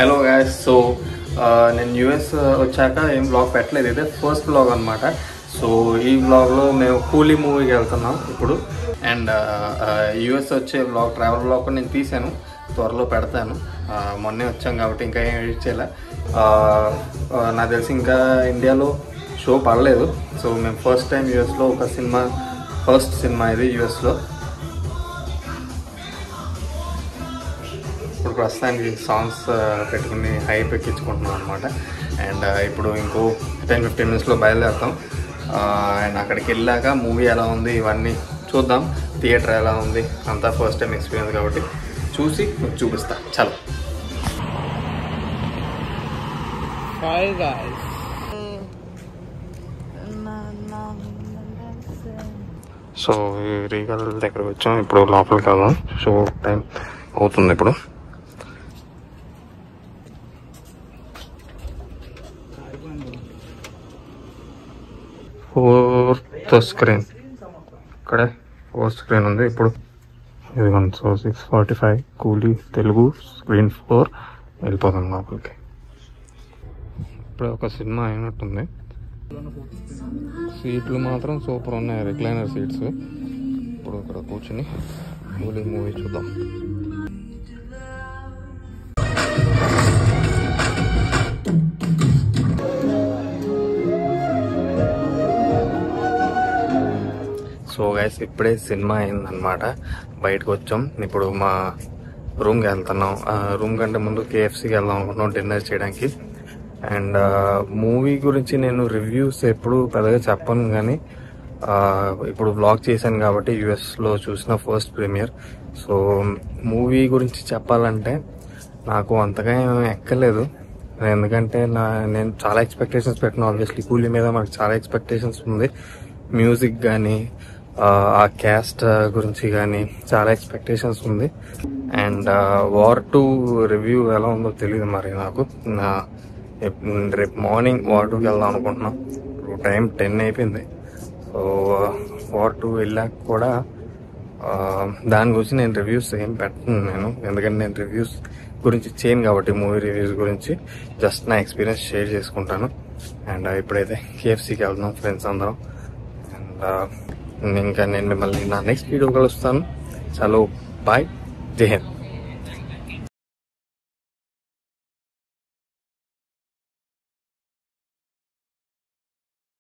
Hello guys. So నేను US వచ్చాక ఏం బ్లాగ్ పెట్టలేదు, ఇదే ఫస్ట్ బ్లాగ్ అనమాట. సో ఈ బ్లాగ్లో మేము కూలీ మూవీకి వెళ్తున్నాం ఇప్పుడు. అండ్ యూఎస్ వచ్చే బ్లాగ్, ట్రావెల్ బ్లాగ్ కూడా నేను తీసాను, త్వరలో పెడతాను. మొన్నే వచ్చాం కాబట్టి ఇంకా ఏం ఎడిట్ చేయలే. నాకు తెలిసి ఇంకా ఇండియాలో షో పడలేదు. సో మేము ఫస్ట్ టైం యూఎస్లో ఒక సినిమా, ఫస్ట్ సినిమా ఇది యూఎస్లో. ఇప్పుడు ప్రస్తుతానికి సాంగ్స్ పెట్టుకుని హైప్ ఎక్కించుకుంటున్నాం అనమాట. అండ్ ఇప్పుడు ఇంకో 10-15 మినిట్స్లో బయలుదేరుతాం. అండ్ అక్కడికి వెళ్ళాక మూవీ ఎలా ఉంది ఇవన్నీ చూద్దాం, థియేటర్ ఎలా ఉంది అంతా ఫస్ట్ టైం ఎక్స్పీరియన్స్ కాబట్టి చూసి మీకు చూపిస్తా. చలో. Hi guys. సో ఈ రీగల్ దగ్గరకు వచ్చాం, ఇప్పుడు లోపలికి వెళ్దాం. షో టైం అవుతుంది ఇప్పుడు. ఫోర్త్ స్క్రీన్, ఇక్కడే ఫోర్త్ స్క్రీన్ ఉంది ఇప్పుడు. ఇదిగోండి. సో 6:45 కూలీ తెలుగు స్క్రీన్ 4 వెళ్ళిపోతాం లోపలికి. ఇప్పుడు ఒక సినిమా అయినట్టుంది. సీట్లు మాత్రం సూపర్ ఉన్నాయి, రిక్లైనర్ సీట్స్. ఇప్పుడు ఇక్కడ కూర్చుని కూలీ మూవీ చూద్దాం. సో గైస్ ఇప్పుడే సినిమా అయిందనమాట, బయటకు వచ్చాం. ఇప్పుడు మా రూమ్కి వెళ్తున్నాం. రూమ్ కంటే ముందు కేఎఫ్సీకి వెళ్దాం అనుకుంటున్నాం డిన్నర్ చేయడానికి. అండ్ మూవీ గురించి నేను రివ్యూస్ ఎప్పుడు పెద్దగా చెప్పను, కానీ ఇప్పుడు వ్లాగ్ చేశాను కాబట్టి యూఎస్లో చూసిన ఫస్ట్ ప్రీమియర్. సో మూవీ గురించి చెప్పాలంటే నాకు అంతగా ఎక్కలేదు, ఎందుకంటే నేను చాలా ఎక్స్పెక్టేషన్స్ పెట్టిన. ఆబ్వియస్లీ కూలీ మీద మనకు చాలా ఎక్స్పెక్టేషన్స్ ఉంది. మ్యూజిక్ కానీ ఆ క్యాస్ట్ గురించి కానీ చాలా ఎక్స్పెక్టేషన్స్ ఉంది. అండ్ వార్ 2 రివ్యూ ఎలా ఉందో తెలియదు మరి నాకు. రేపు మార్నింగ్ వార్ 2కి వెళ్దాం అనుకుంటున్నాం. టైం 10 అయిపోయింది. సో వార్ 2 వెళ్ళాక కూడా దాని గురించి నేను రివ్యూస్ ఏం పెట్టను నేను, ఎందుకంటే నేను రివ్యూస్ గురించి చేయను కాబట్టి. మూవీ రివ్యూస్ గురించి జస్ట్ నా ఎక్స్పీరియన్స్ షేర్ చేసుకుంటాను. అండ్ ఇప్పుడైతే కేఎఫ్సీకి వెళ్తున్నాం ఫ్రెండ్స్ అందరం. అండ్ ఇంకా నేను మిమ్మల్ని నా నెక్స్ట్ వీడియో కలుస్తాను. చలో బాయ్, జై హింద్.